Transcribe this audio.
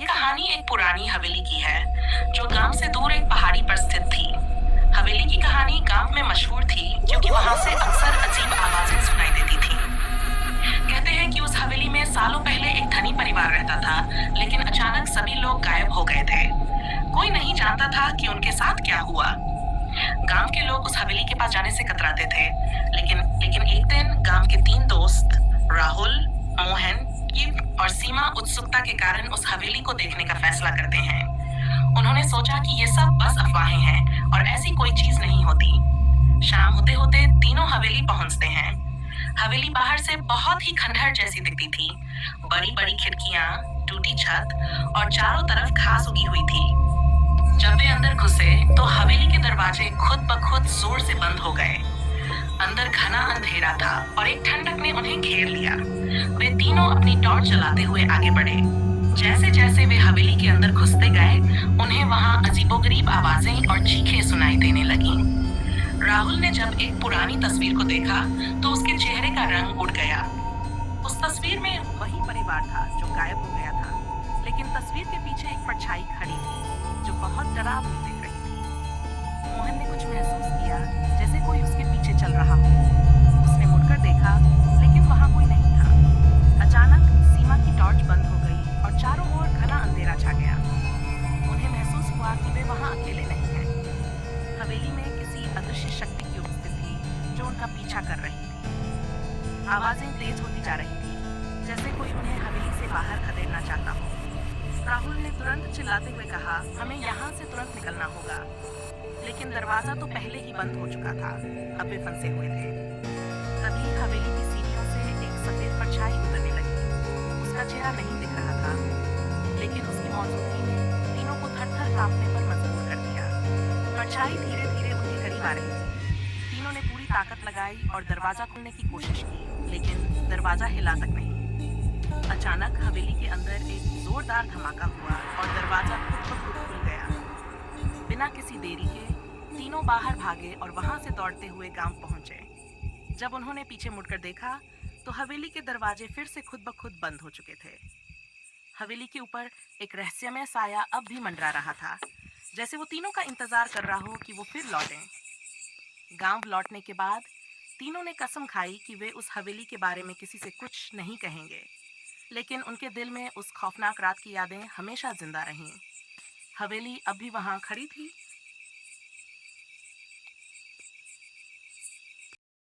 ये कहानी एक पुरानी हवेली की है जो गांव से दूर एक पहाड़ी पर स्थित थी। हवेली की कहानी गांव में मशहूर थी क्योंकि वहां से अक्सर अजीब आवाजें सुनाई देती थीं। कहते हैं कि उस हवेली में सालों पहले एक धनी परिवार रहता था, लेकिन अचानक सभी लोग गायब हो गए थे। कोई नहीं जानता था कि उनके साथ क्या हुआ। गांव के लोग उस हवेली के पास जाने से कतराते थे, लेकिन लेकिन एक दिन गांव के तीन दोस्त राहुल, मोहन, कीप और सीमा उत्सुकता के कारण उस हवेली को देखने का फैसला करते हैं। उन्होंने सोचा कि ये सब बस अफवाहें हैं और ऐसी कोई चीज नहीं होती। शाम होते होते तीनों हवेली पहुंचते हैं। हवेली बाहर से बहुत ही खंडहर जैसी दिखती थी। बड़ी बड़ी खिड़कियां, टूटी छत और चारों तरफ घास उगी हुई थी। जब वे अंदर घुसे तो हवेली के दरवाजे खुद ब खुद जोर से बंद हो गए। अंदर घना अंधेरा था और एक ठंडक ने उन्हें घेर लिया। वे तीनों अपनी टॉर्च जलाते हुए आगे बढ़े। जैसे जैसे वे हवेली के अंदर घुसते गए, उन्हें वहां अजीबोगरीब आवाजें और चीखें सुनाई देने लगीं। राहुल ने जब एक पुरानी तस्वीर को देखा तो उसके चेहरे का रंग उड़ गया। उस तस्वीर में वही परिवार था जो गायब हो गया था, लेकिन तस्वीर के पीछे एक परछाई खड़ी थी जो बहुत डरावनी दिख रही थी। मोहन ने कुछ महसूस किया, जैसे कोई उसके पीछे चल रहा हो। उसने मुड़कर देखा, लेकिन वहां कोई नहीं था। अचानक सीमा की टॉर्च बंद हो गई और चारों ओर घना अंधेरा छा गया। उन्हें महसूस हुआ कि वे वहां अकेले नहीं हैं। हवेली में किसी अदृश्य शक्ति की उपस्थिति थी जो उनका पीछा कर रही थी। आवाजें तेज होती जा रही थी, जैसे कोई उन्हें हवेली से बाहर खदेड़ना चाहता हो। राहुल ने तुरंत चिल्लाते हुए कहा, हमें यहाँ से तुरंत निकलना होगा। लेकिन दरवाजा तो पहले ही बंद हो चुका था। अब वे फंसे हुए थे। तभी हवेली की सीढ़ियों से एक सफेद परछाई उतरने लगी। उसका चेहरा नहीं दिख रहा था, लेकिन उसकी मौजूदगी ने तीनों को थर-थर कांपने पर मजबूर कर दिया। परछाई धीरे-धीरे उनके करीब आ रही थी। तीनों ने पूरी ताकत लगाई और दरवाजा खोलने की कोशिश की, लेकिन दरवाजा हिला तक नहीं। अचानक हवेली के अंदर एक जोरदार धमाका हुआ और दरवाजा खुद ब खुद खुल गया। बिना किसी देरी के तीनों बाहर भागे और वहां से दौड़ते हुए गांव पहुंचे। जब उन्होंने पीछे मुड़कर देखा तो हवेली के दरवाजे फिर से खुद ब खुद बंद हो चुके थे। हवेली के ऊपर एक रहस्यमय साया अब भी मंडरा रहा था, जैसे वो तीनों का इंतजार कर रहा हो कि वो फिर लौटें। गांव लौटने के बाद तीनों ने कसम खाई कि वे उस हवेली के बारे में किसी से कुछ नहीं कहेंगे, लेकिन उनके दिल में उस खौफनाक रात की यादें हमेशा जिंदा रहीं। हवेली अब भी वहां खड़ी थी,